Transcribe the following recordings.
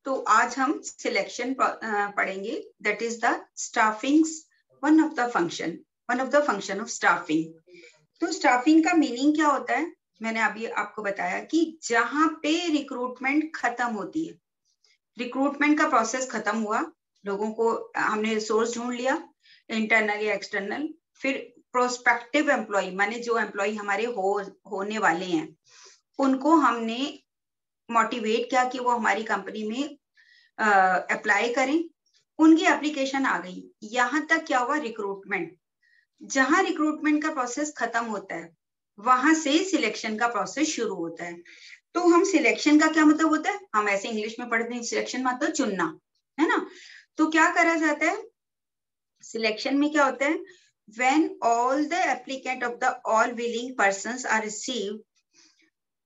तो आज हम सिलेक्शन पढ़ेंगे, that is the staffing, one of the function of staffing. तो स्टाफिंग का मीनिंग क्या होता है? मैंने अभी आपको बताया कि जहां पे रिक्रूटमेंट खत्म होती है, रिक्रूटमेंट का प्रोसेस खत्म हुआ, लोगों को हमने रिसोर्स ढूंढ लिया, इंटरनल या एक्सटर्नल, फिर प्रोस्पेक्टिव एम्प्लॉय माने जो एम्प्लॉय हमारे होने वाले हैं, उनको हमने मोटिवेट किया कि वो हमारी कंपनी में अप्लाई करें, उनकी एप्लीकेशन आ गई। यहां तक क्या हुआ? रिक्रूटमेंट। जहां रिक्रूटमेंट का प्रोसेस खत्म होता है वहां से सिलेक्शन का प्रोसेस शुरू होता है। तो हम सिलेक्शन का क्या मतलब होता है? हम ऐसे इंग्लिश में पढ़ते हैं, सिलेक्शन मतलब चुनना, है ना? तो क्या करा जाता है सिलेक्शन में? क्या होता है? when all the applicant of the all willing persons are received,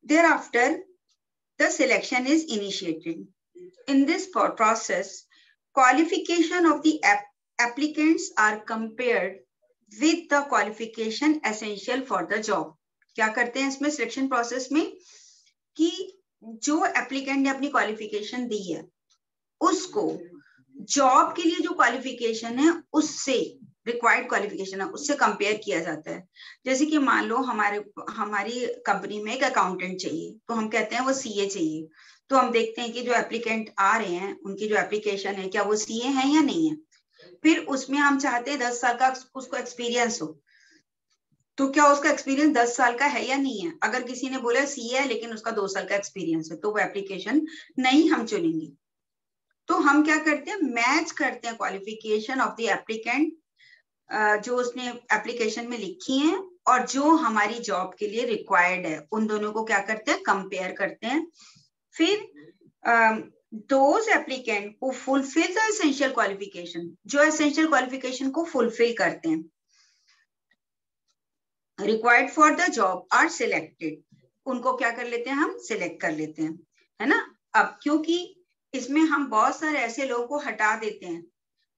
thereafter the selection is initiated. In this process, qualification of the applicants are compared with the qualification essential for the job. क्या करते हैं इसमें selection process में कि जो applicant ने अपनी qualification दी है उसको जॉब के लिए जो क्वालिफिकेशन है उससे, रिक्वायर्ड क्वालिफिकेशन है उससे कंपेयर किया जाता है। जैसे कि मान लो हमारी कंपनी में एक अकाउंटेंट चाहिए, तो हम कहते हैं वो सीए चाहिए। तो हम देखते हैं कि जो एप्लीकेंट आ रहे हैं उनकी जो एप्लीकेशन है क्या वो सीए है या नहीं है। फिर उसमें हम चाहते हैं 10 साल का उसको एक्सपीरियंस हो, तो क्या उसका एक्सपीरियंस 10 साल का है या नहीं है? अगर किसी ने बोला सीए है लेकिन उसका 2 साल का एक्सपीरियंस है, तो वो एप्लीकेशन नहीं हम चुनेंगे। तो हम क्या करते हैं? मैच करते हैं क्वालिफिकेशन ऑफ द एप्लीकेंट जो उसने एप्लीकेशन में लिखी है और जो हमारी जॉब के लिए रिक्वायर्ड है, उन दोनों को क्या करते हैं? कंपेयर करते हैं। फिर those applicant who fulfill the essential qualification, जो essential qualification को fulfill करते हैं, required for the job are selected, उनको क्या कर लेते हैं? हम सिलेक्ट कर लेते हैं, है ना? अब क्योंकि इसमें हम बहुत सारे ऐसे लोगों को हटा देते हैं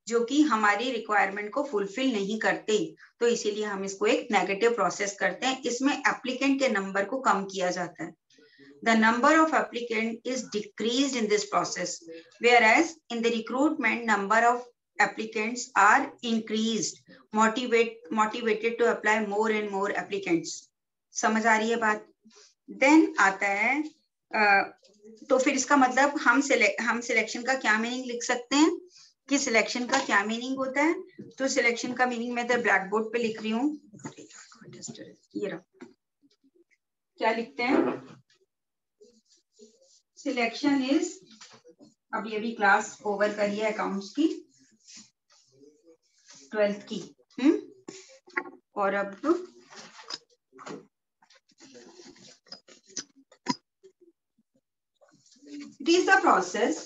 जो कि हमारी रिक्वायरमेंट को फुलफिल नहीं करते, तो इसीलिए हम इसको एक नेगेटिव प्रोसेस करते हैं। इसमें एप्लीकेंट के नंबर को कम किया जाता है। The number of applicant is decreased in this process, whereas in the recruitment number of applicants are increased, motivated to apply more and more applicants. समझ आ रही है बात? Then आता है तो फिर इसका मतलब हम सिलेक्शन का क्या मीनिंग लिख सकते हैं कि सिलेक्शन का क्या मीनिंग होता है? तो सिलेक्शन का मीनिंग मैं तो ब्लैक बोर्ड पे लिख रही हूँ, ये रहा। क्या लिखते हैं? सिलेक्शन इज, अभी क्लास ओवर करी है अकाउंट्स की 12th की, और अब तो it is the process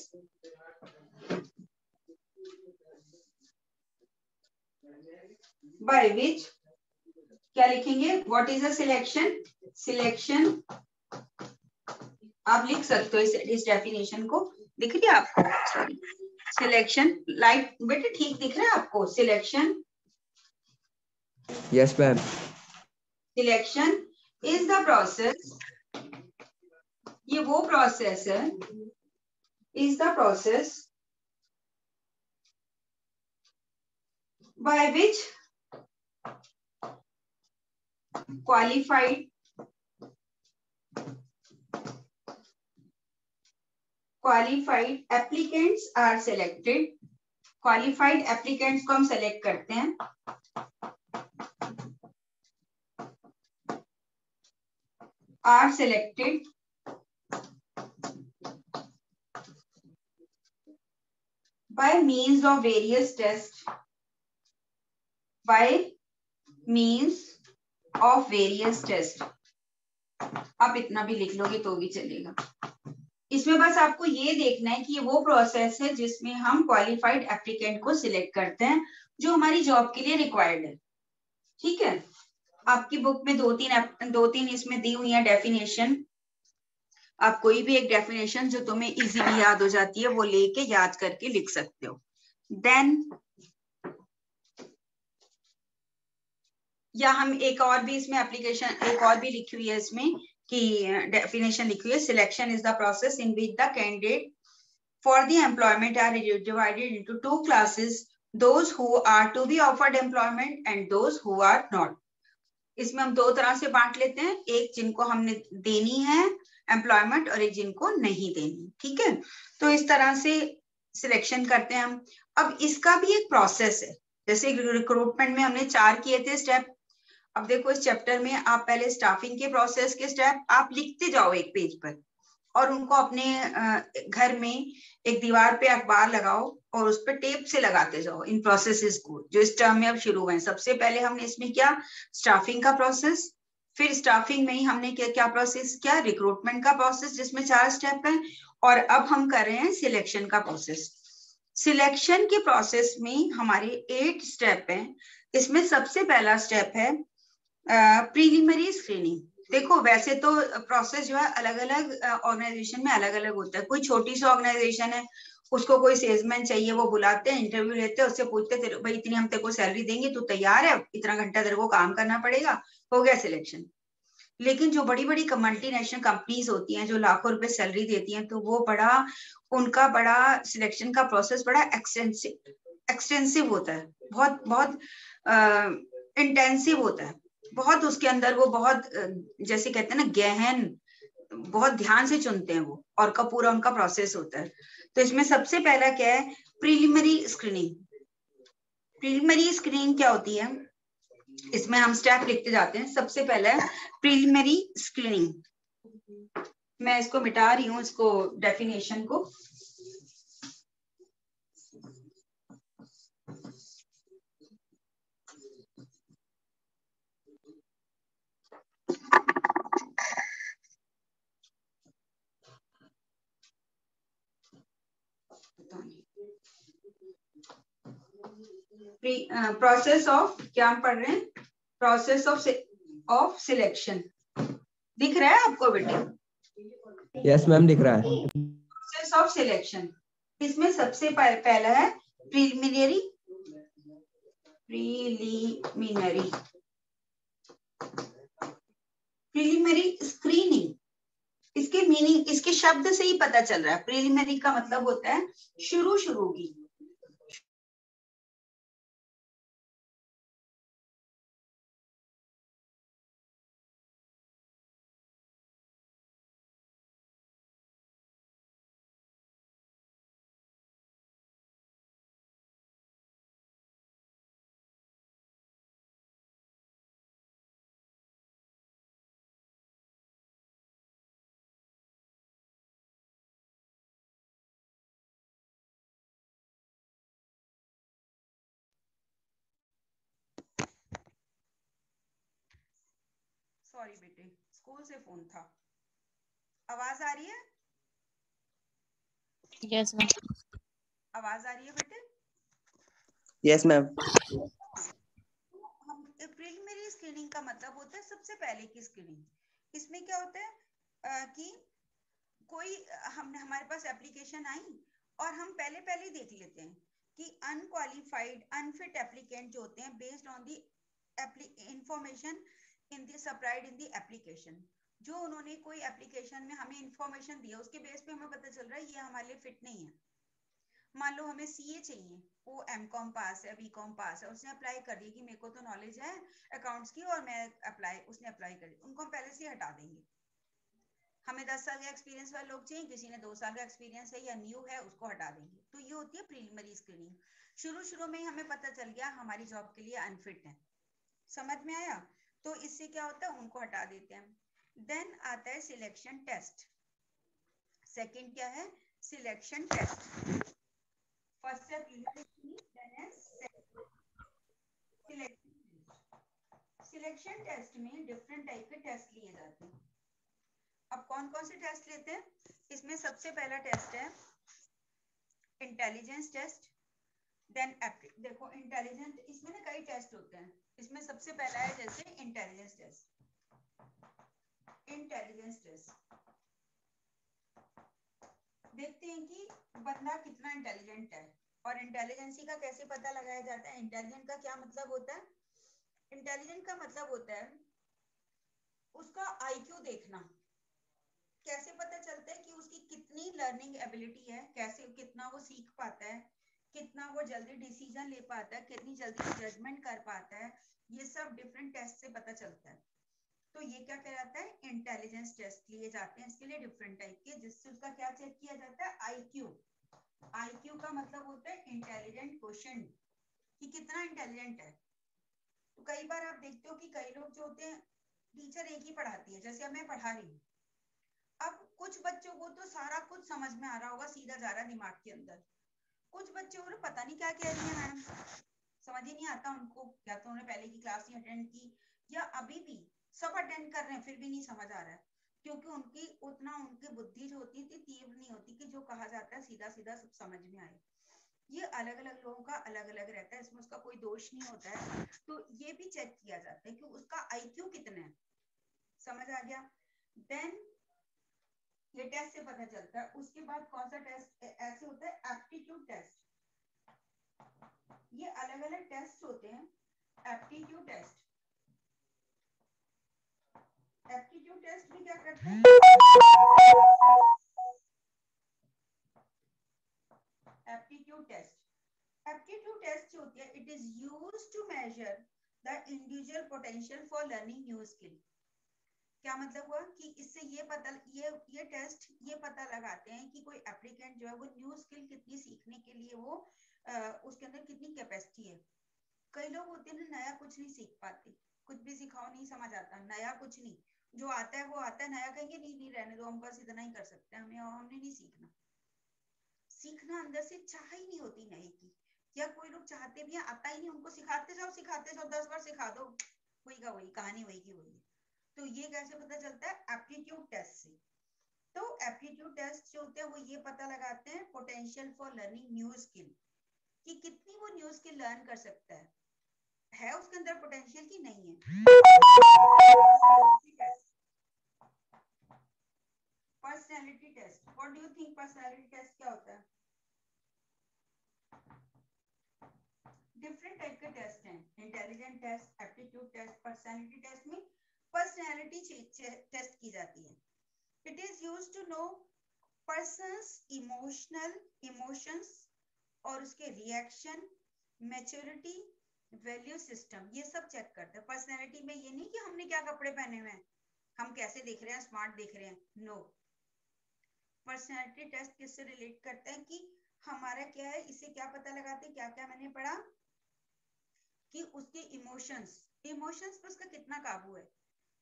by which, क्या लिखेंगे? What is a selection? Selection आप लिख सकते हो इस डेफिनेशन को, दिख रही है आपको? सॉरी, सिलेक्शन लाइट बेटे ठीक दिख रहा है आपको? Selection, yes ma'am. Selection is the process, ये वो प्रोसेस है, is the process by which qualified applicants are selected. Qualified applicants को हम select करते हैं, are selected by means of various tests, by means of various tests. आप इतना भी लिख लोगे तो भी चलेगा। इसमें बस आपको ये देखना है कि ये वो प्रोसेस है जिसमें हम क्वालिफाइड एप्लीकेंट को सिलेक्ट करते हैं जो हमारी जॉब के लिए रिक्वायर्ड है। ठीक है, आपकी बुक में दो तीन इसमें दी हुई है डेफिनेशन। आप कोई भी एक डेफिनेशन जो तुम्हें इजीली याद हो जाती है वो लेके याद करके लिख सकते हो। देन या हम एक और भी इसमें एप्लीकेशन एक और भी लिखी हुई है इसमें कि डेफिनेशन लिखी हुई है, selection is the process in which the candidate for the employment are divided into two classes, those who are to be offered employment and those who are not. इसमें हम दो तरह से बांट लेते हैं, एक जिनको हमने देनी है एम्प्लॉयमेंट और एक जिनको नहीं देनी, ठीक है। तो इस तरह से सिलेक्शन करते हैं हम। अब इसका भी एक प्रोसेस है, जैसे रिक्रूटमेंट में हमने 4 किए थे स्टेप। अब देखो इस चैप्टर में आप पहले स्टाफिंग के प्रोसेस के स्टेप आप लिखते जाओ एक पेज पर, और उनको अपने घर में एक दीवार पे अखबार लगाओ और उस पर टेप से लगाते जाओ इन प्रोसेसेस को जो इस टर्म में अब शुरू हुए हैं। सबसे पहले हमने इसमें क्या, स्टाफिंग का प्रोसेस, फिर स्टाफिंग में ही हमने क्या प्रोसेस किया, रिक्रूटमेंट का प्रोसेस जिसमें 4 स्टेप है, और अब हम कर रहे हैं सिलेक्शन का प्रोसेस। सिलेक्शन के प्रोसेस में हमारे 8 स्टेप हैं। इसमें सबसे पहला स्टेप है प्रीलिमिनरी स्क्रीनिंग। देखो वैसे तो प्रोसेस जो है अलग अलग ऑर्गेनाइजेशन में अलग अलग होता है। कोई छोटी सी ऑर्गेनाइजेशन है, उसको कोई सेल्समैन चाहिए, वो बुलाते हैं, इंटरव्यू लेते हैं, उससे पूछते हैं भाई इतनी हम तेरे को सैलरी देंगे, तू तैयार है, इतना घंटा तेरे को काम करना पड़ेगा, हो गया सिलेक्शन। लेकिन जो बड़ी बड़ी मल्टीनेशनल कंपनीज होती हैं जो लाखों रुपए सैलरी देती हैं, तो वो उनका बड़ा सिलेक्शन का प्रोसेस बड़ा एक्सटेंसिव होता है, बहुत बहुत इंटेंसिव होता है, बहुत उसके अंदर वो बहुत जैसे कहते हैं ना गहन, बहुत ध्यान से चुनते हैं वो, और का पूरा उनका प्रोसेस होता है। तो इसमें सबसे पहला क्या है, प्रीलिमिनरी स्क्रीनिंग। प्रीलिमिनरी स्क्रीनिंग क्या होती है, इसमें हम स्टेप लिखते जाते हैं। सबसे पहला है प्रीलिमिनरी स्क्रीनिंग। मैं इसको मिटा रही हूँ, इसको डेफिनेशन को। प्रोसेस ऑफ, क्या हम पढ़ रहे हैं, प्रोसेस ऑफ सिलेक्शन। दिख रहा है आपको बेटे? यस मैम दिख रहा है। प्रोसेस ऑफ सिलेक्शन, इसमें सबसे पहला है प्रीलिमिनरी स्क्रीनिंग। इसके मीनिंग, इसके शब्द से ही पता चल रहा है। प्रीलिमिनरी का मतलब होता है शुरू की। सॉरी बेटे, स्कूल से फोन था। आवाज आ रही है? Yes ma'am. आवाज आ रही है बेटे? Yes ma'am. प्रीलिमिनरी स्क्रीनिंग का मतलब होता है सबसे पहले की स्क्रीनिंग। इसमें क्या होता है कि कोई हमारे पास एप्लीकेशन आई और हम पहले ही देख लेते हैं कि अनक्वालिफाइड अनफिट एप्लीकेंट जो होते हैं based on the information in the supplied in the application. जो उन्होंने कोई एप्लीकेशन में हमें इंफॉर्मेशन दिया, उसके बेस पे हमें पता चल रहा है ये हमारे लिए फिट नहीं है। मान लो हमें सीए चाहिए, वो एमकॉम पास है, बीकॉम पास है, उसने अप्लाई कर दिया कि मेरे को तो नॉलेज है अकाउंट्स की और मैं उसने अप्लाई कर दिया, उनको हम पहले से हटा देंगे। हमें 10 साल का एक्सपीरियंस वाले लोग चाहिए, किसी ने 2 साल का एक्सपीरियंस है या न्यू है, उसको हटा देंगे। तो ये होती है प्रीलिमिनरी स्क्रीनिंग। शुरू में ही हमें पता चल गया हमारी जॉब के लिए अनफिट है। समझ में आया? तो इससे क्या होता है, उनको हटा देते हैं। देन आता है सिलेक्शन टेस्ट। सेकंड क्या है, सिलेक्शन टेस्ट। फर्स्ट है सिलेक्शन टेस्ट में डिफरेंट टाइप के टेस्ट लिए जाते हैं। अब कौन से टेस्ट लेते हैं? इसमें सबसे पहला टेस्ट है इंटेलिजेंस टेस्ट। देन देखो इंटेलिजेंस, इसमें ना कई टेस्ट होते हैं। इसमें सबसे पहला है जैसे इंटेलिजेंस टेस्ट। देखते हैं कि बंदा कितना इंटेलिजेंट है। और इंटेलिजेंसी का कैसे पता लगाया जाता है? इंटेलिजेंट का क्या मतलब होता है? इंटेलिजेंट का मतलब होता है उसका आईक्यू देखना। कैसे पता चलता है कि उसकी कितनी लर्निंग एबिलिटी है, कैसे कितना वो सीख पाता है, कितना वो जल्दी डिसीजन ले पाता है, कितनी जल्दी जजमेंट कर पाता है, ये सब डिफरेंट टेस्ट से पता चलता है। तो ये क्या कहलाता है, इंटेलिजेंस टेस्ट लिए जाते हैं इसके लिए डिफरेंट टाइप के, जिससे उसका क्या चेक किया जाता है, आईक्यू। आईक्यू का मतलब होता है इंटेलिजेंट क्वेश्चन, कि कितना इंटेलिजेंट है। तो कई बार आप देखते हो कि कई लोग जो होते हैं, टीचर एक ही पढ़ाती है, जैसे अब मैं पढ़ा रही हूँ, अब कुछ बच्चों को तो सारा कुछ समझ में आ रहा होगा, सीधा जा रहा है दिमाग के अंदर, कुछ बच्चे हो रहे पता नहीं क्या कह रही है मैडम, समझ ही नहीं आता उनको, या तो उन्होंने पहले की क्लास नहीं अटेंड की, या अभी भी सब अटेंड कर रहे हैं फिर भी नहीं समझ आ रहा है, क्योंकि उनकी उतना उनकी बुद्धि जो होती थी तीव्र नहीं होती कि जो कहा जाता है सीधा सीधा सब समझ में आए। ये अलग अलग लोगों का अलग अलग रहता है, इसमें उसका कोई दोष नहीं होता है। तो ये भी चेक किया जाता है कि उसका आईक्यू कितना है, समझ आ गया। देन ये टेस्ट से पता चलता है। उसके बाद कौन सा टेस्ट ऐसे होता है, एप्टीट्यूड टेस्ट। ये अलग अलग टेस्ट होते हैं। एप्टीट्यूड टेस्ट, एप्टीट्यूड टेस्ट में क्या करते हैं, एप्टीट्यूड टेस्ट, एप्टीट्यूड टेस्ट जो होती है, it is used to measure the individual potential for learning new skill. क्या मतलब हुआ कि इससे ये टेस्ट ये पता लगाते हैं कि कोई एप्लीकेंट जो है वो न्यू स्किल कितनी सीखने के लिए वो उसके अंदर कितनी कैपेसिटी है। कई लोग होते हैं नया कुछ नहीं सीख पाते, कुछ भी सिखाओ नहीं समझ आता, नया कुछ नहीं, जो आता है वो आता है, नया कहेंगे नहीं नहीं रहने दो, हम बस इतना ही कर सकते हैं, हमने नहीं सीखना। सीखना अंदर से चाह ही नहीं होती नए की, या कोई लोग चाहते भी आता ही नहीं, उनको सिखाते जाओ 10 बार सिखा दो, वही का वही कहानी, वही की वही। तो ये कैसे पता चलता है, एप्टीट्यूड टेस्ट से। तो एप्टीट्यूड टेस्ट जो होते हैं वो ये पता लगाते हैं potential for learning new skill, कि कितनी वो न्यू स्किल लर्न कर सकता है उसके अंदर पोटेंशियल की नहीं है। Personality test, what do you think personality test क्या होता है? डिफरेंट टाइप के टेस्ट हैं, intelligent test, aptitude test, personality test में पर्सनैलिटी टेस्ट की जाती है। It is used to know persons emotions और उसके रिएक्शन, मैच्योरिटी, वैल्यू सिस्टम, ये सब चेक करते हैं। पर्सनैलिटी में ये नहीं कि हमने क्या कपड़े पहने हुए हैं, हम कैसे दिख रहे हैं, स्मार्ट दिख रहे हैं, नो। पर्सनैलिटी टेस्ट किससे रिलेट करते हैं कि हमारा क्या है, इससे क्या पता लगाते हैं, क्या क्या मैंने पढ़ा कि उसके इमोशंस पर उसका कितना काबू है,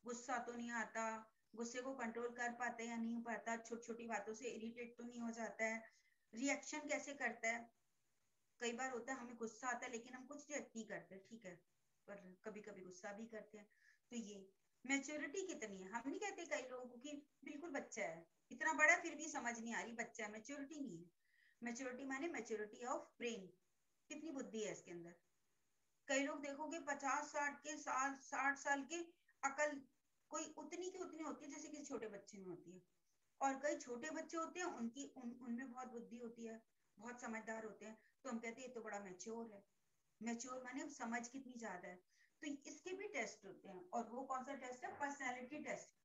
गुस्सा तो नहीं आता, गुस्से को कंट्रोल कर पाते या नहीं पाता, छोटी छोटी बातों से इरिटेट तो नहीं हो जाता है, रिएक्शन कैसे करता है। कई बार होता है हमें गुस्सा आता है लेकिन हम कुछ रिएक्ट नहीं करते, ठीक है, पर कभी कभी गुस्सा भी करते हैं। तो ये मैच्योरिटी कितनी है, हम नहीं कहते कई लोगों को कि बिल्कुल बच्चा है, इतना बड़ा फिर भी समझ नहीं आ रही, बच्चा है, मैच्योरिटी नहीं है। मैच्योरिटी माने मैच्योरिटी ऑफ ब्रेन, कितनी बुद्धि है इसके अंदर। कई लोग देखोगे 50-60 साल के, अकल कोई उतनी की उतनी होती है जैसे किसी छोटे बच्चे में होती है, और कई छोटे बच्चे होते हैं उनमें बहुत बुद्धि होती है, बहुत समझदार होते हैं, तो हम कहते हैं ये तो बड़ा मैच्योर है। मैच्योर माने समझ कितनी ज्यादा है। तो इसके भी टेस्ट होते हैं, और वो कौन सा टेस्ट है, पर्सनैलिटी टेस्ट।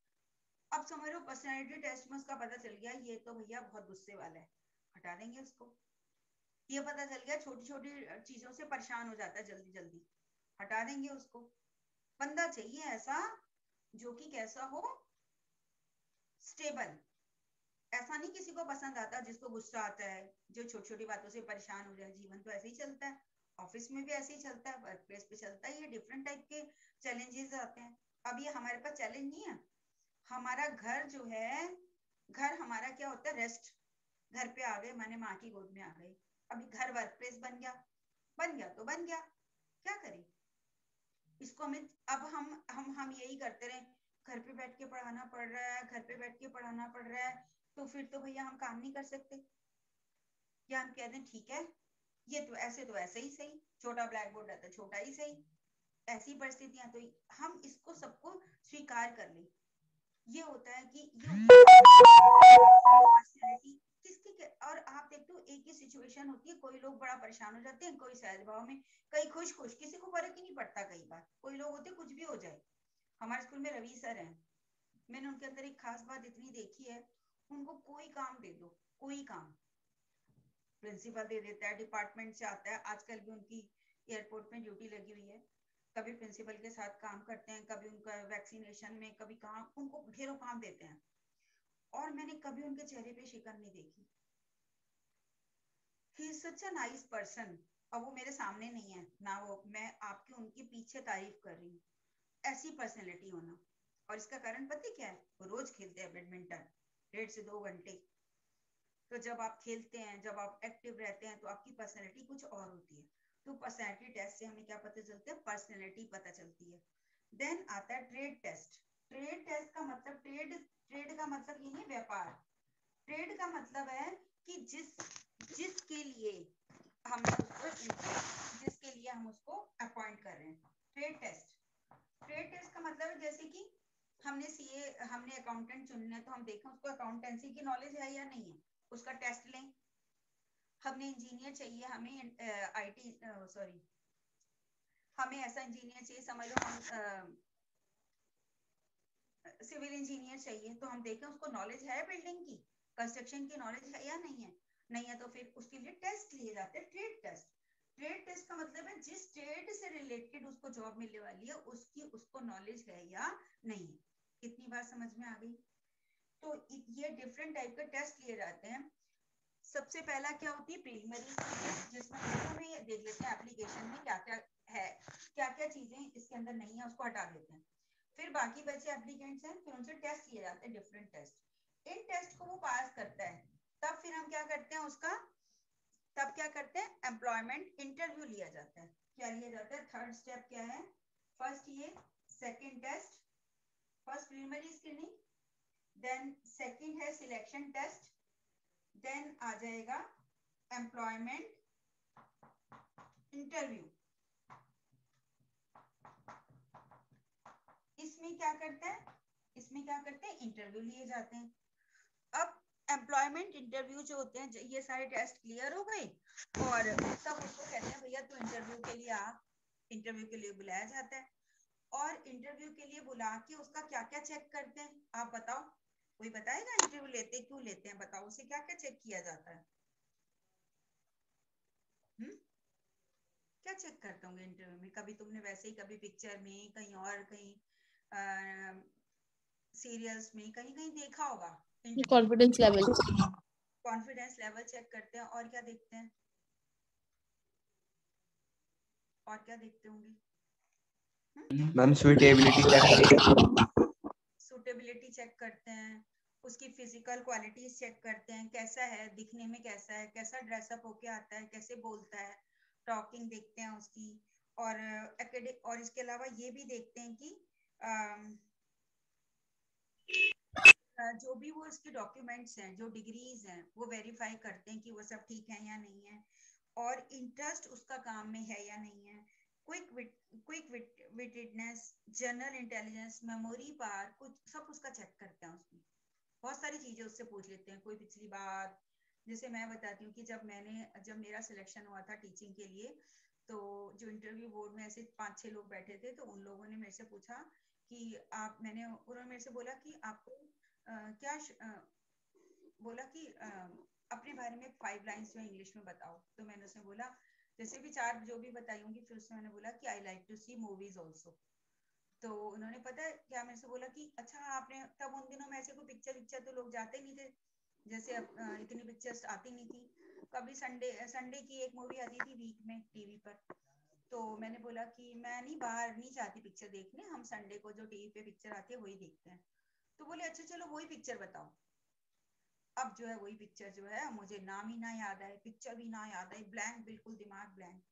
अब समझ लो पर्सनैलिटी टेस्ट में उसका पता चल गया ये तो भैया बहुत गुस्से वाला है, हटा देंगे उसको। ये पता चल गया छोटी छोटी चीजों से परेशान हो जाता है जल्दी जल्दी, हटा देंगे उसको। बंदा चाहिए ऐसा जो कि कैसा हो, स्टेबल। ऐसा नहीं किसी को पसंद आता जिसको गुस्सा आता है, जो छोटी छोटी बातों से परेशान हो जाए। जीवन तो ऐसे ही चलता है, ऑफिस में भी ऐसे ही चलता है, वर्क प्लेस पे चलता है, ये डिफरेंट टाइप के चैलेंजेस आते हैं। अब ये हमारे पास चैलेंज नहीं है, हमारा घर जो है, घर हमारा क्या होता है, रेस्ट। घर पे आ गए माने माँ की गोद में आ गए। अभी घर वर्क प्लेस बन गया तो बन गया, क्या करें इसको। हमें अब हम यही करते रहे, घर पे बैठ के पढ़ाना पड़ रहा है, घर पे बैठ के पढ़ाना पड़ रहा है, तो फिर तो भैया हम काम नहीं कर सकते। या हम कह दें ठीक है, ये तो ऐसे ही सही, छोटा ब्लैक बोर्ड है तो छोटा ही सही, ऐसी परिस्थितियां, तो हम इसको सबको स्वीकार कर लें। ये होता है कि पर्सनैलिटी किसकी। और आप देखते हो एक ही सिचुएशन होती है, कोई लोग बड़ा परेशान हो जाते हैं, कोई सहज भाव में, कई खुश किसी को फर्क ही नहीं पड़ता। कई बार कोई लोग होते कुछ भी हो जाए। हमारे स्कूल में रवि सर हैं, मैंने उनके अंदर एक खास बात इतनी देखी है, उनको कोई काम दे दो, कोई काम, प्रिंसिपल दे देता है, डिपार्टमेंट से आता है, आजकल भी उनकी एयरपोर्ट में ड्यूटी लगी हुई है, कभी प्रिंसिपल के साथ काम करते हैं, कभी उनका वैक्सीनेशन में, कभी कहाँ, उनको ढेरों काम देते हैं, और मैंने कभी उनके चेहरे पे शिकन नहीं देखी। He is such a nice person. अब वो मेरे सामने नहीं है ना, वो मैं आपकी उनकी पीछे तारीफ कर रही हूँ, ऐसी पर्सनैलिटी होना। और इसका कारण पता क्या है, वो रोज खेलते हैं बैडमिंटन 1.5 से 2 घंटे। तो जब आप खेलते हैं, जब आप एक्टिव रहते हैं, तो आपकी पर्सनैलिटी कुछ और होती है। तो पर्सनैलिटी टेस्ट से हमें क्या पता चलता है, पर्सनैलिटी पता चलती है। देन आता है ट्रेड टेस्ट। ट्रेड टेस्ट का मतलब, ट्रेड का मतलब ये नहीं व्यापार, ट्रेड का मतलब है कि जिसके लिए हमने उसको जिसके लिए हम उसको अपॉइंट कर रहे हैं। ट्रेड टेस्ट का मतलब है जैसे कि हमने अकाउंटेंट चुनना है, तो हम देखें उसको अकाउंटेंसी की नॉलेज है या नहीं है, उसका टेस्ट लें। हमने इंजीनियर चाहिए, हमें आईटी सॉरी हमें ऐसा इंजीनियर चाहिए, समझ लो हम सिविल इंजीनियर चाहिए, तो हम देखें उसको नॉलेज है बिल्डिंग की, कंस्ट्रक्शन की नॉलेज है या नहीं है, तो फिर उसके लिए टेस्ट लिए जाते हैं, ट्रेड टेस्ट। ट्रेड टेस्ट का मतलब है जिस ट्रेड से रिलेटेड उसको जॉब मिलने वाली है, उसको नॉलेज है या नहीं है। कितनी बार समझ में आ गई? तो ये डिफरेंट टाइप के टेस्ट लिए जाते हैं। सबसे पहला क्या होती है, प्रीलिमिनरी, जिसमें हमें ये देख लेते हैं एप्लीकेशन में क्या क्या है, क्या क्या चीजें इसके अंदर नहीं है, उसको हटा देते हैं। फिर बाकी बचे एप्लीकेंट्स हैं, फिर उनसे टेस्ट लिए जाते हैं, डिफरेंट टेस्ट। इन टेस्ट को वो पास करता है, तब फिर हम क्या करते हैं उसका, तब क्या करते हैं, एम्प्लॉयमेंट इंटरव्यू लिया जाता है। क्या लिया जाता है, थर्ड स्टेप क्या है, फर्स्ट ये, second test, first preliminary screening, then second है सिलेक्शन टेस्ट, देन आ जाएगा एम्प्लॉयमेंट इंटरव्यू। इसमें क्या करते हैं, इंटरव्यू लिए जाते हैं। अब एम्प्लॉयमेंट इंटरव्यू जो होते हैं, ये सारे टेस्ट क्लियर हो गए, और तब उसको कहते हैं भैया तू इंटरव्यू के लिए आ। इंटरव्यू के लिए बुलाया जाता है, और इंटरव्यू के लिए बुला के उसका क्या क्या चेक करते हैं, आप बताओ, कोई बताएगा इंटरव्यू लेते क्यों लेते हैं, बताओ उसे क्या क्या चेक किया जाता है? क्या चेक करते होंगे इंटरव्यू में? कभी तुमने वैसे ही कभी पिक्चर में, कहीं और कहीं सीरियल्स में, कहीं कहीं देखा होगा, confidence level. Confidence level check करते हैं, और क्या देखते हैं, और क्या देखते होंगे? Ma'am suitability check, suitability check करते हैं, उसकी फिजिकल क्वालिटीज चेक करते हैं, कैसा है दिखने में, कैसा है, कैसा ड्रेसअप होके आता है, कैसे बोलता है, टॉकिंग देखते हैं उसकी। और एकेडमिक, और इसके अलावा ये भी देखते हैं कि जो भी वो इसके डॉक्यूमेंट्स हैं, जो डिग्रीज हैं, वो वेरीफाई करते हैं कि वो सब ठीक है या नहीं है, और इंटरेस्ट उसका काम में है या नहीं है, quick wittedness, general intelligence, memory power, कुछ सब उसका चेक करते हैं उसमें। बहुत सारी चीजें उससे पूछ लेते हैं, कोई पिछली बात। जैसे मैं बताती हूँ कि जब मेरा सिलेक्शन हुआ था टीचिंग के लिए, तो जो इंटरव्यू बोर्ड में ऐसे 5-6 लोग बैठे थे, तो उन लोगों ने मेरे से पूछा कि उन्होंने मेरे से बोला कि आपको बोला कि अपने बारे में 5 लाइन्स में इंग्लिश में बताओ। तो मैंने उसमें बोला, जैसे भी 4 जो भी बताई होंगी, फिर उसमें मैंने बोला कि I like to see movies also. तो उन्होंने पता है क्या मेरे से बोला कि अच्छा आपने, तब उन दिनों में ऐसे कोई पिक्चर तो लोग जाते नहीं थे, जैसे इतनी पिक्चर्स आती नहीं थी। कभी संडे की एक मूवी आती थी वीक में टीवी पर। तो मैंने बोला कि मैं नहीं, बाहर नहीं जाती पिक्चर देखने, हम संडे को जो टीवी पे पिक्चर आती है वही देखते हैं। तो बोले अच्छा चलो वही पिक्चर बताओ। अब जो है वही पिक्चर जो है, मुझे नाम ही ना याद आए, पिक्चर भी ना याद आए, ब्लैंक, बिल्कुल दिमाग ब्लैंक।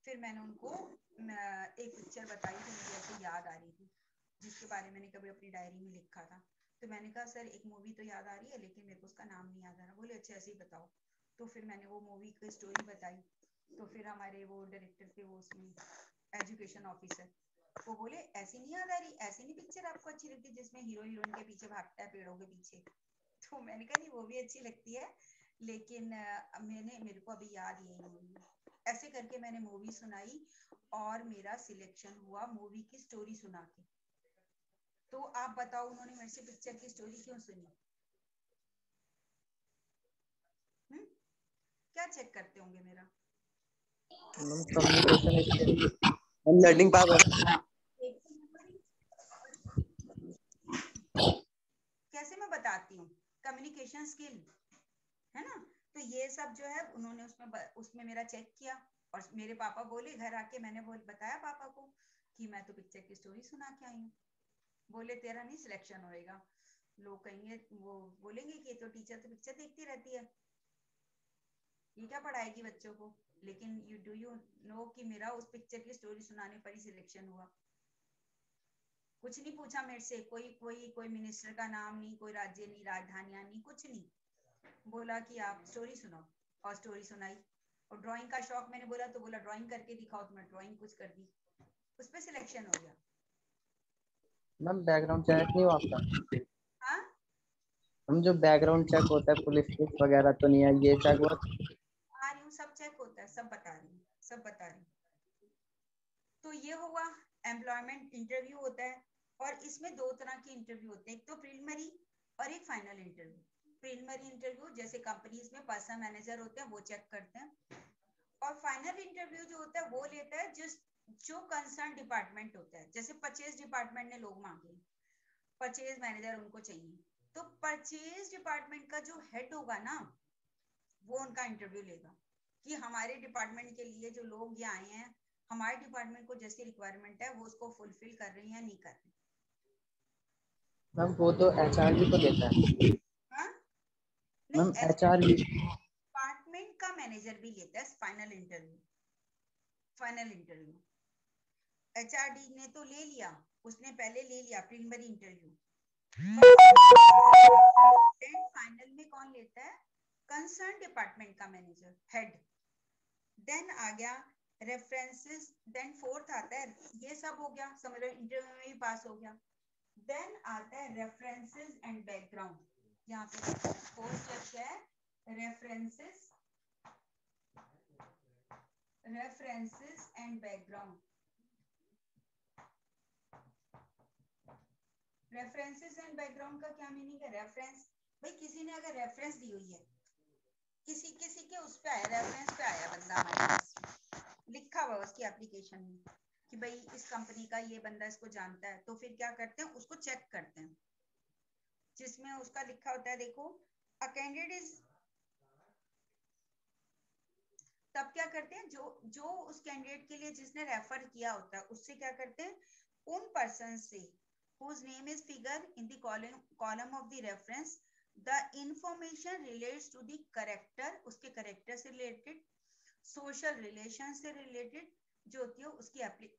फिर मैंने उनको एक पिक्चर बताई जो मुझे ऐसे याद आ रही थी, जिसके बारे में मैंने कभी अपनी डायरी में लिखा था। तो मैंने कहा सर एक मूवी तो याद आ रही है, लेकिन मेरे को उसका नाम नहीं याद आ रहा। बोले अच्छा ऐसे ही बताओ। तो फिर मैंने वो मूवी की स्टोरी बताई। तो फिर हमारे वो डायरेक्टर थे, वो उसमें एजुकेशन ऑफिसर, वो बोले ऐसी नहीं याद आ रही, ऐसी नहीं पिक्चर आपको अच्छी लगती जिसमें हीरो हीरोइन के पीछे भागता है पेड़ों के पीछे? तो मैंने कहा नहीं, वो भी अच्छी लगती है, लेकिन मेरे को अभी याद ये नहीं है। ऐसे करके मैंने मूवी सुनाई, और मेरा सिलेक्शन हुआ मूवी की स्टोरी सुना के। तो आप बताओ उन्होंने मेरे से पिक्चर की स्टोरी क्यों सुनी? चेक करते होंगे मेरा? Communication skill, learning power. कैसे मैं बताती हूँ, कम्युनिकेशन स्किल है ना। तो ये सब जो है उन्होंने उसमें मेरा चेक किया, और मेरे पापा बोले घर आके, मैंने बताया पापा को कि मैं तो पिक्चर की स्टोरी सुना के आई हूँ। बोले तेरा नहीं सिलेक्शन होएगा, लोग कहेंगे, वो बोलेंगे कि तो टीचर तो पिक्चर देखती रहती है, ये क्या पढ़ाएगी बच्चों को। लेकिन यू नो कि मेरा उस पिक्चर की स्टोरी सुनाने पर ही सिलेक्शन हुआ। कुछ नहीं पूछा मेरे से, कोई मिनिस्टर का नाम नहीं, कोई राज्य नहीं, राजधानियां नहीं, कुछ नहीं। बोला कि आप स्टोरी सुनाओ, और स्टोरी सुनाई। और ड्राइंग का शौक, मैंने बोला तो बोला ड्राइंग करके दिखाओ, तो मैं ड्राइंग कुछ कर दी, उस पर सिलेक्शन हो गया। मैम बैकग्राउंड चेक नहीं हुआ आपका? हाँ, हम जो बैकग्राउंड चेक होता है पुलिस केस वगैरह तो नहीं है, ये चेक हुआ? आ रही हूँ, सब चेक होता है, सब बता रही हूँ, सब बता रही हूँ। तो ये हुआ, एम्प्लॉयमेंट इंटरव्यू होता है, और इसमें दो तरह के इंटरव्यू होते हैं, एक तो प्रीलिमिनरी और एक फाइनल इंटरव्यू। प्रीलिमिनरी इंटरव्यू जैसे कंपनीज में पर्सन मैनेजर होते हैं, वो चेक करते हैं। और फाइनल इंटरव्यू जो होता है वो लेता है जो कंसर्न डिपार्टमेंट होता है। जैसे परचेज डिपार्टमेंट ने लोग मांगे, परचेज मैनेजर उनको चाहिए, तो परचेज डिपार्टमेंट का जो हेड होगा ना, वो उनका इंटरव्यू लेगा कि हमारे डिपार्टमेंट के लिए जो लोग ये आए हैं, हमारे डिपार्टमेंट को जैसी रिक्वायरमेंट है वो उसको फुलफिल कर रहे हैं या नहीं कर रहे। मैम वो तो एचआर भी तो लेता है। हाँ? मैम नहीं, एचआर भी। डिपार्टमेंट का मैनेजर भी लेता है फाइनल इंटरव्यू। एचआरडी ने तो ले लिया, उसने पहले ले लिया प्रीलिमिनरी इंटरव्यू। फाइनल में कौन लेता है? कंसर्न डिपार्टमेंट का मैनेजर, हेड। देन आ गया रेफरेंसेस, देन फोर्थ आता है, ये सब हो गया, समझ लो इंटरव्यू में भी पास हो गया। देन आता है रेफरेंसेस एंड बैकग्राउंड। यहाँ पे फोर्थ स्टेप है references and background. References and background का क्या मीनिंग है? रेफरेंस, भाई किसी ने अगर रेफरेंस दी हुई है, किसी के उस पे आया, रेफरेंस पे आया बंदा, हमारे पास लिखा हुआ उसकी एप्लीकेशन में कि भाई इस कंपनी का ये बंदा इसको जानता है, तो फिर क्या करते हैं, उसको चेक करते हैं, जिसमें उसका लिखा होता है, देखो अ कैंडिडेट इज, तब क्या करते हैं, जो उस कैंडिडेट के लिए जिसने रेफर किया होता है, उससे क्या करते हैं, उन पर्सन से whose name is figure in the column of the reference, the information relates to the character, उसके character से related, social relation से related जो होती है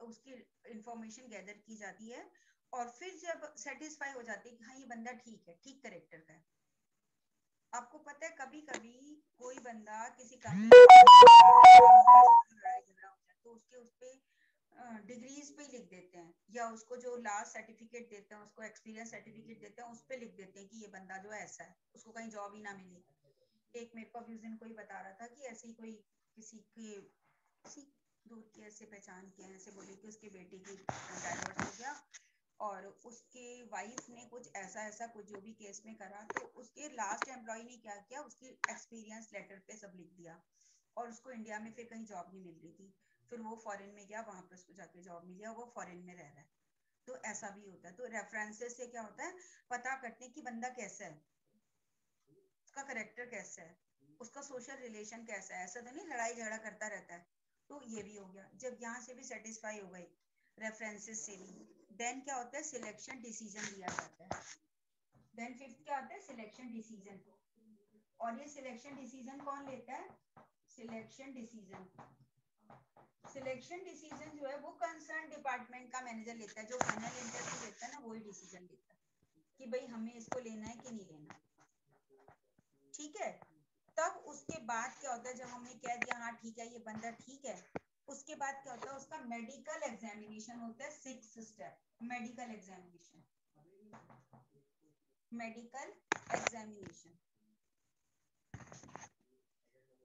उसकी information gather की जाती है। और फिर जब satisfy हो जाती है कि हाँ ये बंदा ठीक है, ठीक character का है। आपको पता है कभी कभी कोई बंदा किसी कंपनी तो उसके उस पे डिग्रीज पे लिख देते हैं, या उसको जो लास्ट सर्टिफिकेट देते हैं, उसको एक्सपीरियंस सर्टिफिकेट देते हैं, उस पे लिख देते हैं कि ये बंदा जो है ऐसा है, उसको कहीं जॉब ही ना मिले। एक मेरे को अभी उस दिन कोई बता रहा था कि ऐसे ही कोई किसी दूर की ऐसे पहचान के ऐसे बोले कि उसके बेटे की डाइवोर्स हो गया, और उसके वाइफ ने कुछ ऐसा कुछ जो भी केस में करा, तो उसके लास्ट एम्प्लॉय ने क्या किया, उसकी एक्सपीरियंस लेटर पे सब लिख दिया, और उसको इंडिया में फिर कहीं जॉब नहीं मिल रही थी, फिर वो फॉरेन में गया, वहां पर उसको जाके जॉब मिली, वो फॉरेन में रह रहा है। तो ऐसा भी होता है। तो रेफरेंसेस से क्या होता है, पता करते हैं कि बंदा कैसा है, उसका करेक्टर कैसा है, उसका सोशल रिलेशन कैसा है, ऐसा तो नहीं लड़ाई झगड़ा करता रहता है। तो ये भी हो गया। जब यहाँ से भी सेटिस्फाई हो गए रेफरेंसेस से भी, देन क्या होता है, सिलेक्शन डिसीजन लिया जाता है। देन फिफ्थ क्या होता है, सिलेक्शन डिसीजन। और ये सिलेक्शन डिसीजन कौन लेता है? सिलेक्शन डिसीजन जो है वो कंसर्न डिपार्टमेंट का मैनेजर लेता है। जो फाइनल इंटरव्यू लेता है ना, वही डिसीजन लेता है कि भाई हमें इसको लेना है कि नहीं लेना। ठीक है। तब उसके बाद क्या होता है, जब हमने कह दिया हाँ ठीक है ये बंदा ठीक है, उसके बाद क्या होता है, उसका मेडिकल एग्जामिनेशन होता है। 6th step, medical examination.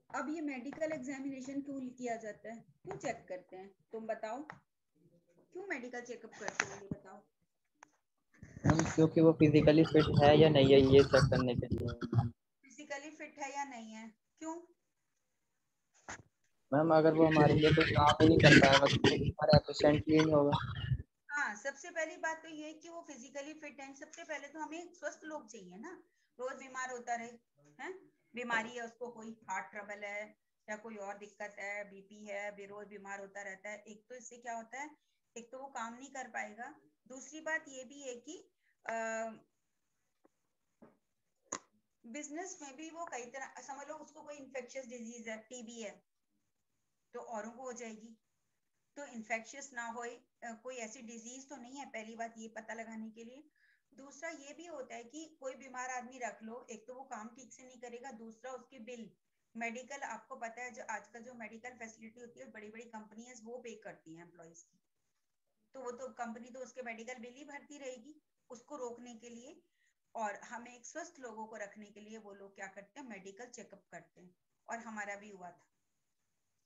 अब ये मेडिकल एग्जामिनेशन क्यों किया जाता है, क्यों चेक करते हैं, तुम बताओ, क्यों मेडिकल चेकअप करते हैं, ये बताओ। हम क्योंकि वो फिजिकली फिट है या नहीं है ये चेक करने के लिए। फिजिकली फिट है या नहीं है, क्यों? मैम अगर वो हमारे लिए कोई काम ही नहीं कर पाएगा तो वो हमारा एफिशिएंटली नहीं होगा। हाँ, सबसे पहली बात तो ये कि वो फिजिकली फिट है। सबसे पहले तो हमें स्वस्थ लोग चाहिए ना, रोज बीमार होता रहे, हैं बीमारी है उसको, कोई हार्ट ट्रबल है या कोई और दिक्कत है, बीपी है, रोज बीमार होता रहता है। एक तो इससे क्या होता है, एक तो वो काम नहीं कर पाएगा। दूसरी बात ये भी है कि बिजनेस में भी वो कई तरह, समझ लो उसको कोई इन्फेक्शियस डिजीज है, टीबी है, तो औरों को हो जाएगी। तो इन्फेक्शियस ना हो, कोई ऐसी डिजीज तो नहीं है, पहली बात ये पता लगाने के लिए। दूसरा ये भी होता है कि कोई बीमार आदमी रख लो, एक तो वो काम ठीक से नहीं करेगा, दूसरा उसके बिल मेडिकल, आपको पता है जो आजकल जो मेडिकल फैसिलिटी होती है बड़ी बड़ी कंपनियां वो पे करती हैं एम्प्लॉइज की, तो वो तो कंपनी तो उसके मेडिकल बिल ही भरती रहेगी उसको रोकने के लिए। और हमें एक स्वस्थ लोगों को रखने के लिए वो लोग क्या करते हैं, मेडिकल चेकअप करते हैं। और हमारा भी हुआ था,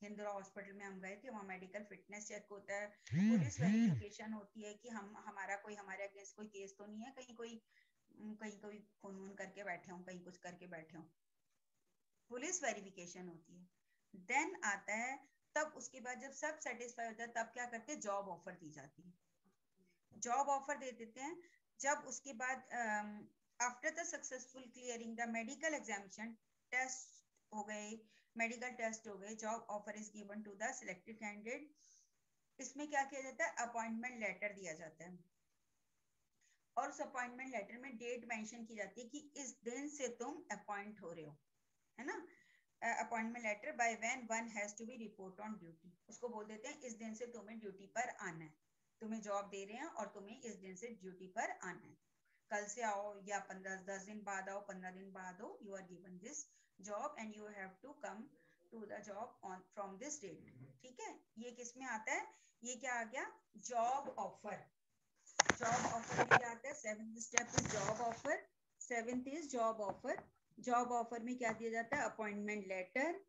हिंदुरा हॉस्पिटल में हम गए थे, वहाँ मेडिकल फिटनेस चेक होता है, पुलिस वेरिफिकेशन होती है कि हम हमारा कोई हमारे अगेंस्ट कोई केस तो नहीं है, कहीं कोई खून वून करके बैठे हों, कहीं कुछ करके बैठे हों, पुलिस वेरिफिकेशन होती है। देन आता है, तब उसके बाद जब सब सेटिस्फाई होता है तब क्या करते हैं, जॉब ऑफर दी जाती है, जॉब ऑफर दे देते हैं। जब उसके बाद after the successful clearing the medical examination, test हो गए, मेडिकल टेस्ट हो गए, job offer is given to the selected candidate. इसमें क्या किया जाता है, अपॉइंटमेंट लेटर दिया जाता है, और उस अपॉइंटमेंट लेटर में डेट मेंशन की जाती है कि इस दिन से तुम अपॉइंट हो रहे हो, है ना। Appointment letter by when one has to be report on duty, उसको बोल देते हैं इस दिन से तुम्हें ड्यूटी पर आना है, तुम्हें जॉब दे रहे हैं और तुम्हें इस दिन से ड्यूटी पर आना है, कल से आओ या 10 दिन बाद आओ, 15 दिन बाद आओ, you are given this job and you have to come to the job on from this date. ठीक है, ये किस में आता है, ये क्या आ गया, जॉब ऑफर। जॉब ऑफर में क्या आता है, seventh step is job offer, seventh is job offer. Job offer में क्या दिया जाता है, अपॉइंटमेंट लेटर,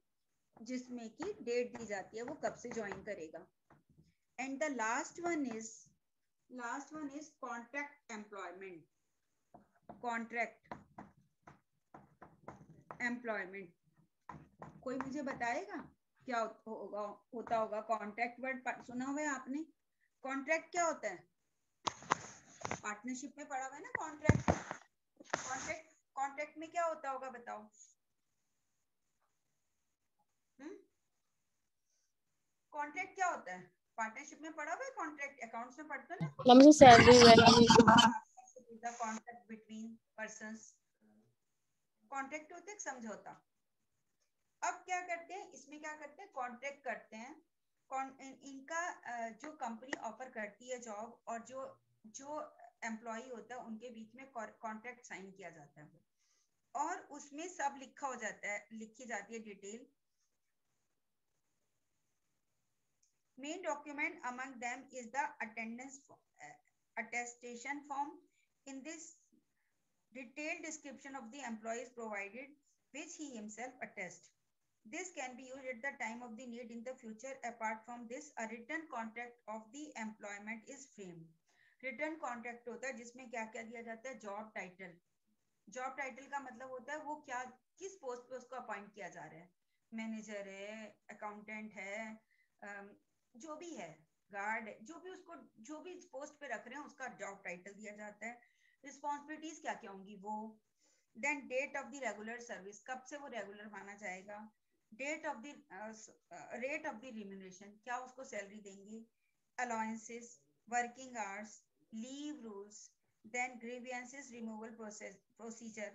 जिसमें की डेट दी जाती है वो कब से ज्वाइन करेगा। And the last one is contract employment, contract employment. कोई मुझे बताएगा क्या होगा, होता होगा, कॉन्ट्रैक्ट वर्ड सुना हुआ है आपने, कॉन्ट्रैक्ट क्या होता है, पार्टनरशिप में पढ़ा हुआ है ना कॉन्ट्रैक्ट। कॉन्ट्रैक्ट में क्या होता होगा बताओ। कॉन्ट्रैक्ट क्या होता है, पार्टनरशिप में पढ़ा हुआ है, कॉन्ट्रैक्ट अकाउंट्स में पढ़ते हो ना, हमसे salary value the contract between persons, contract होता है एक समझौता। अब क्या करते हैं, इसमें क्या करते हैं, कॉन्ट्रैक्ट करते हैं, इनका जो कंपनी ऑफर करती है जॉब और जो एम्प्लॉय होता है उनके बीच में कॉन्ट्रैक्ट साइन किया जाता है, और उसमें सब लिखा हो जाता है, लिखी जाती है detail. Main document among them is the attestation form. In this, detailed description of the employee is provided, which he himself attests. This can be used at the time of the need in the future. Apart from this, a written contract of the employment is framed. Written contract होता है जिसमें क्या क्या दिया जाता है, job title. Job title का मतलब होता है वो क्या, किस पोस्ट पे उसको अपॉइंट किया जा रहा है, मैनेजर है, अकाउंटेंट है, जो भी है, गार्ड है, जो भी उसको जो भी पोस्ट पे रख रहे हैं उसका जॉब टाइटल दिया जाता है। रिस्पॉन्सिबिलिटीज क्या क्या होंगी वो, then date of the regular service, कब से वो रेगुलर माना जाएगा, date of the rate of the remuneration, क्या उसको सैलरी देंगे, allowances, working hours, leave rules, then grievances removal procedure,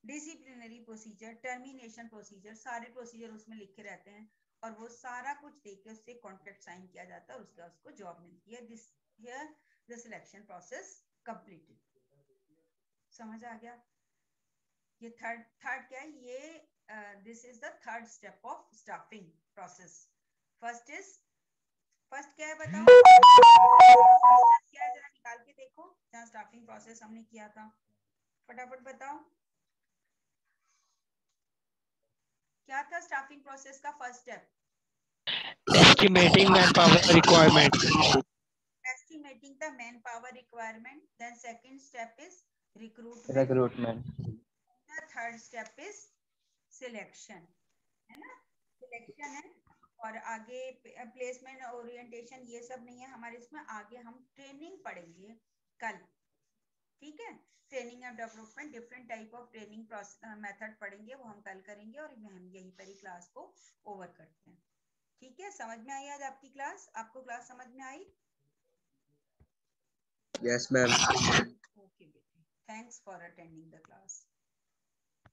disciplinary procedure, termination procedure, सारे प्रोसीजर उसमें लिखे रहते हैं, और वो सारा कुछ देख के उससे कॉन्ट्रैक्ट साइन किया जाता है और उसके बाद उसको जॉब मिलती है। This here the selection process completed. समझ आ गया, ये थर्ड क्या है, ये this is the third step of staffing process. First क्या है बताओ, क्या है जरा निकाल के देखो, जहाँ स्टाफिंग प्रोसेस हमने किया था, फटाफट बताओ क्या था स्टाफिंग प्रोसेस का first step, estimating manpower requirement, estimating the manpower requirement. Then second step is recruitment. The third step is selection, है ना, सिलेक्शन है, और आगे प्लेसमेंट ओरिएंटेशन ये सब नहीं है हमारे इसमें, आगे हम ट्रेनिंग पढ़ेंगे कल, ठीक है। Training and development, different type of training method पढ़ेंगे, वो हम कल करेंगे और हम यहीं पर ही क्लास को ओवर करते हैं, ठीक है। समझ में आई आज आपकी क्लास? आपको क्लास समझ में आई? Yes ma'am. ओके बेटे, thanks for attending the class.